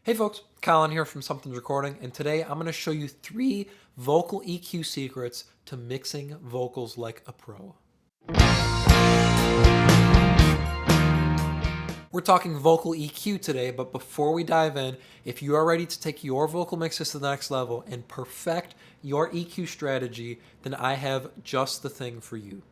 Hey folks, Colin here from Sumthins Recording, and today I'm going to show you 3 vocal EQ secrets to mixing vocals like a pro. We're talking vocal EQ today, but before we dive in, if you are ready to take your vocal mixes to the next level and perfect your EQ strategy, then I have just the thing for you.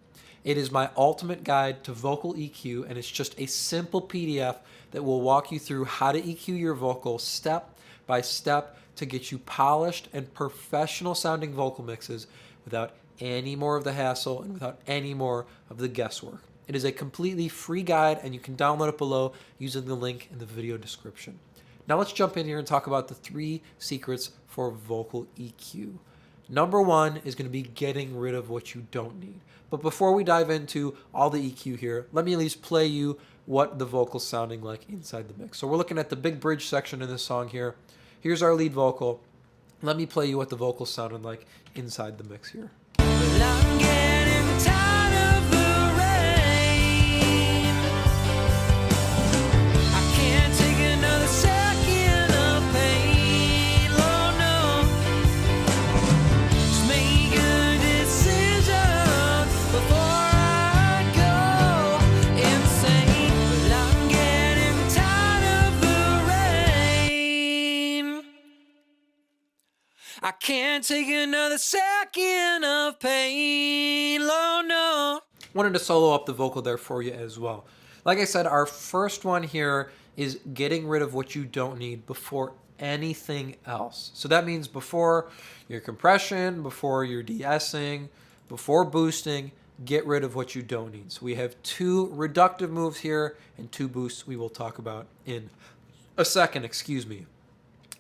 It is my ultimate guide to vocal EQ, and it's just a simple PDF that will walk you through how to EQ your vocals step by step to get you polished and professional sounding vocal mixes without any more of the hassle and without any more of the guesswork. It is a completely free guide, and you can download it below using the link in the video description. Now let's jump in here and talk about the 3 secrets for vocal EQ. Number 1 is going to be getting rid of what you don't need. But before we dive into all the EQ here, let me at least play you what the vocal's sounding like inside the mix. So we're looking at the big bridge section in this song here. Here's our lead vocal. Let me play you what the vocals sounded like inside the mix here. Well, I'm getting tired of the rain. I can't take another second of pain. Oh no. Just make a decision before I go insane. Well, I'm getting tired of the rain. I can't take another second of pain, oh no. Wanted to solo up the vocal there for you as well. Like I said, our first one here is getting rid of what you don't need before anything else. So that means before your compression, before your de-essing, before boosting, get rid of what you don't need. So we have 2 reductive moves here and 2 boosts we will talk about in a second, excuse me.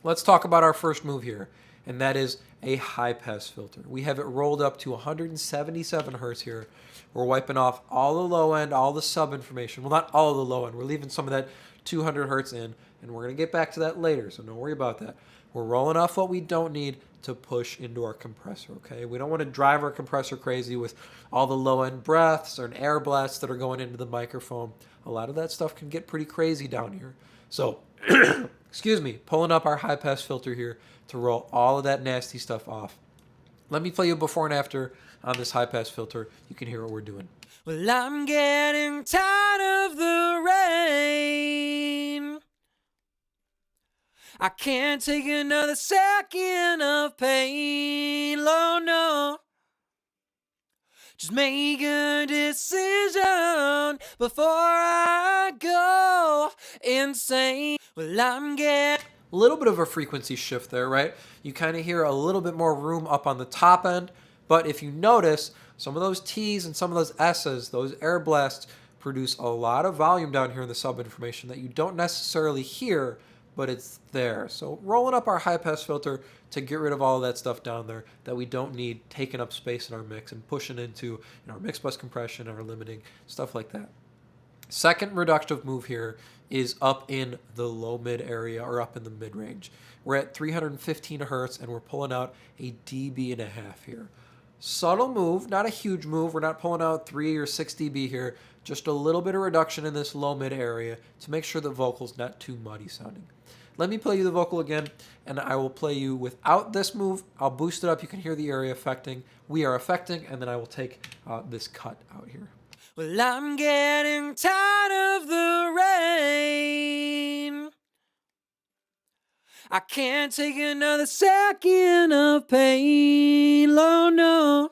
Let's talk about our first move here, and that is a high-pass filter. We have it rolled up to 177 hertz here. We're wiping off all the low end, all the sub information. Well, not all of the low end. We're leaving some of that 200 hertz in, and we're going to get back to that later, so don't worry about that. We're rolling off what we don't need to push into our compressor, okay? We don't want to drive our compressor crazy with all the low-end breaths or air blasts that are going into the microphone. A lot of that stuff can get pretty crazy down here. So, excuse me, pulling up our high-pass filter here to roll all of that nasty stuff off. Let me play you before and after on this high-pass filter. You can hear what we're doing. Well, I'm getting tired of the rain. I can't take another second of pain, oh no. Just make a decision before I go insane. Well, I'm getting A little bit of a frequency shift there, right? You kind of hear a little bit more room up on the top end, but if you notice, some of those T's and some of those S's, those air blasts, produce a lot of volume down here in the sub information that you don't necessarily hear, but it's there. So rolling up our high-pass filter to get rid of all of that stuff down there that we don't need taking up space in our mix and pushing into our mix bus compression, our limiting, stuff like that. Second reductive move here is up in the low mid area or up in the mid range. We're at 315 hertz and we're pulling out a dB and a half here. Subtle move, not a huge move. We're not pulling out 3 or 6 dB here, just a little bit of reduction in this low mid area to make sure the vocal's not too muddy sounding. Let me play you the vocal again, and I will play you without this move. I'll boost it up. You can hear the area affecting. We are affecting, and then I will take this cut out here. Well, I'm getting tired of the rain. I can't take another second of pain, oh no.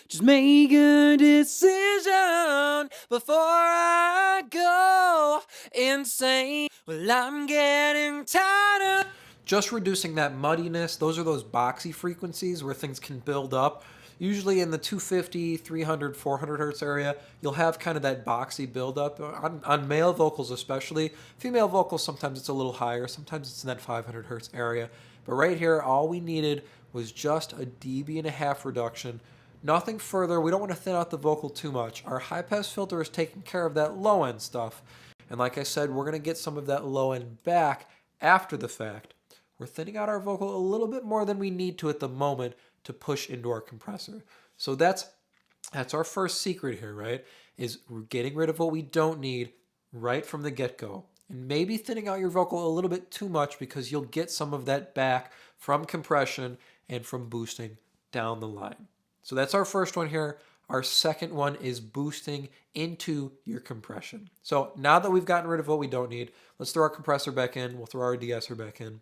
Just make a decision before I go insane. Well, I'm getting tired of Just reducing that muddiness. Those are those boxy frequencies where things can build up. Usually in the 250, 300, 400 hertz area, you'll have kind of that boxy buildup. On male vocals especially. Female vocals, sometimes it's a little higher. Sometimes it's in that 500 hertz area. But right here, all we needed was just a dB and a half reduction. Nothing further. We don't want to thin out the vocal too much. Our high-pass filter is taking care of that low-end stuff. And like I said, we're going to get some of that low-end back after the fact. We're thinning out our vocal a little bit more than we need to at the moment to push into our compressor. So that's our first secret here, right? Is we're getting rid of what we don't need right from the get-go. and maybe thinning out your vocal a little bit too much because you'll get some of that back from compression and from boosting down the line. So that's our first one here. Our second one is boosting into your compression. So now that we've gotten rid of what we don't need, let's throw our compressor back in. We'll throw our de-esser back in.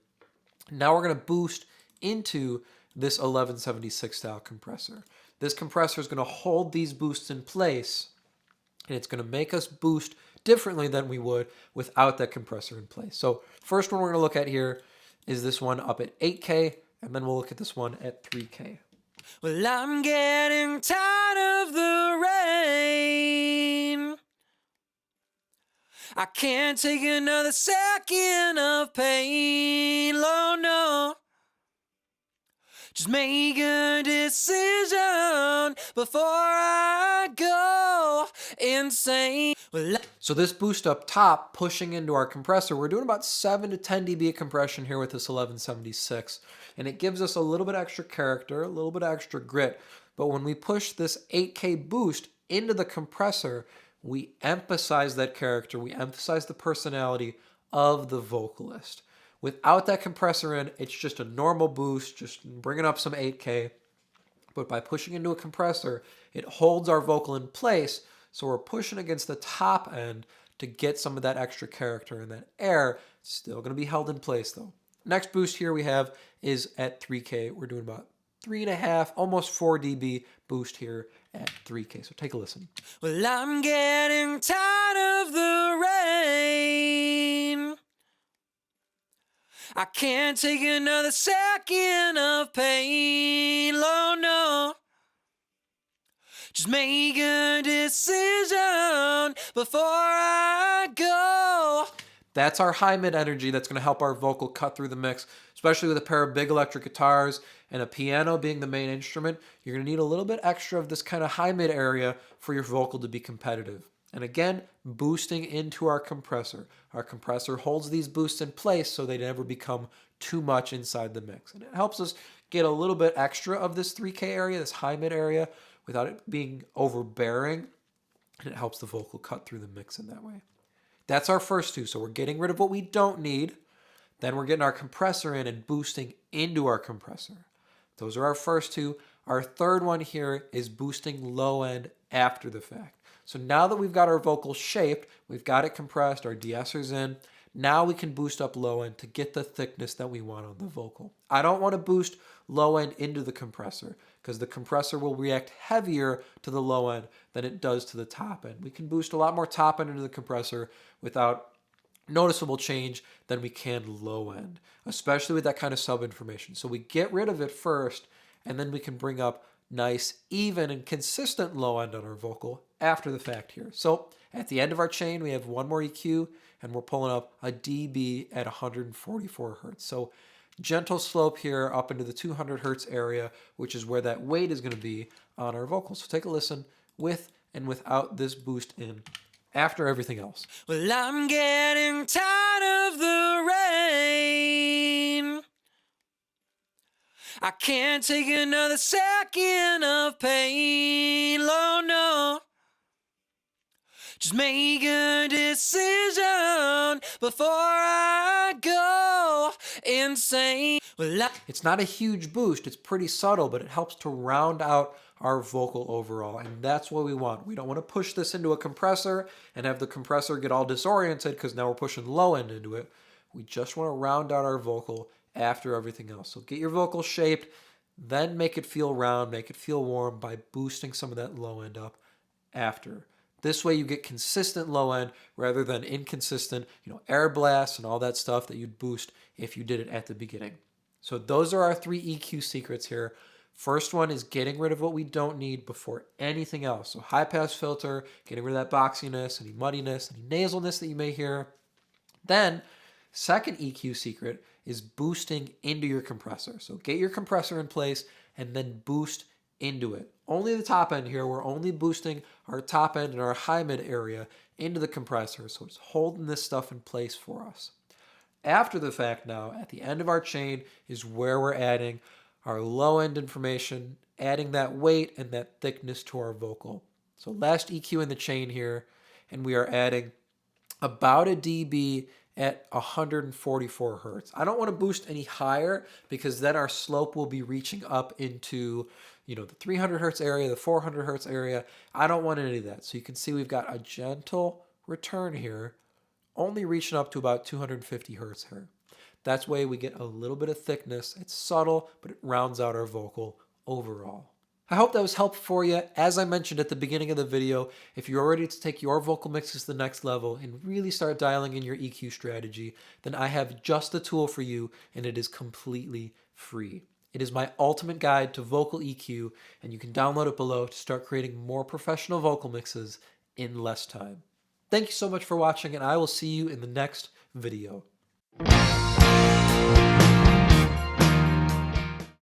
Now we're going to boost into this 1176 style compressor. This compressor is going to hold these boosts in place, and it's going to make us boost differently than we would without that compressor in place. So first one we're going to look at here is this one up at 8K, and then we'll look at this one at 3K. Well, I'm getting tired of the rain. I can't take another second of pain. Oh no. Just make a decision before I go insane. So this boost up top, pushing into our compressor, we're doing about 7 to 10 dB of compression here with this 1176. And it gives us a little bit extra character, a little bit extra grit. But when we push this 8K boost into the compressor, we emphasize that character, we emphasize the personality of the vocalist. Without that compressor in, it's just a normal boost, just bringing up some 8K. But by pushing into a compressor, it holds our vocal in place, so we're pushing against the top end to get some of that extra character and that air. It's still going to be held in place though. Next boost here we have is at 3K. We're doing about 3.5, almost 4 dB boost here at 3K. So take a listen. Well, I'm getting tired of the rain. I can't take another second of pain. Oh no. Just make a decision before I go. That's our high mid energy that's going to help our vocal cut through the mix, especially with a pair of big electric guitars and a piano being the main instrument. You're going to need a little bit extra of this kind of high mid area for your vocal to be competitive. And again, boosting into our compressor. Our compressor holds these boosts in place so they never become too much inside the mix. And it helps us get a little bit extra of this 3K area, this high mid area, without it being overbearing. And it helps the vocal cut through the mix in that way. That's our first two. So we're getting rid of what we don't need. Then we're getting our compressor in and boosting into our compressor. Those are our first two. Our third one here is boosting low end after the fact. So now that we've got our vocal shaped, we've got it compressed, our de-esser's in, now we can boost up low end to get the thickness that we want on the vocal. I don't want to boost low end into the compressor because the compressor will react heavier to the low end than it does to the top end. We can boost a lot more top end into the compressor without noticeable change than we can low end, especially with that kind of sub information. So we get rid of it first, and then we can bring up nice, even, and consistent low end on our vocal after the fact here. So at the end of our chain, we have one more EQ, and we're pulling up a dB at 144 hertz. So gentle slope here up into the 200 hertz area, which is where that weight is going to be on our vocals. So take a listen with and without this boost in after everything else. Well, I'm getting tired of the rain. I can't take another second of pain. Oh no. Just make a decision before I go insane. Well, It's not a huge boost. It's pretty subtle, but it helps to round out our vocal overall, and that's what we want. We don't want to push this into a compressor and have the compressor get all disoriented because now we're pushing low end into it. We just want to round out our vocal after everything else. So get your vocal shaped, then make it feel round, make it feel warm by boosting some of that low end up after. This way you get consistent low end rather than inconsistent, air blasts and all that stuff that you'd boost if you did it at the beginning. So those are our 3 EQ secrets here. First one is getting rid of what we don't need before anything else. So high pass filter, getting rid of that boxiness, any muddiness, any nasalness that you may hear. Then second EQ secret is boosting into your compressor. So get your compressor in place and then boost into it. Only the top end here. We're only boosting our top end and our high mid area into the compressor. So it's holding this stuff in place for us. After the fact now, at the end of our chain is where we're adding our low end information, adding that weight and that thickness to our vocal. So last EQ in the chain here, and we are adding about a dB at 144 hertz. I don't want to boost any higher because then our slope will be reaching up into, the 300 hertz area, the 400 hertz area. I don't want any of that. So you can see we've got a gentle return here, only reaching up to about 250 hertz here. That's way we get a little bit of thickness. It's subtle, but it rounds out our vocal overall. I hope that was helpful for you. As I mentioned at the beginning of the video, if you're ready to take your vocal mixes to the next level and really start dialing in your EQ strategy, then I have just the tool for you, and it is completely free. It is my ultimate guide to vocal EQ, and you can download it below to start creating more professional vocal mixes in less time. Thank you so much for watching, and I will see you in the next video.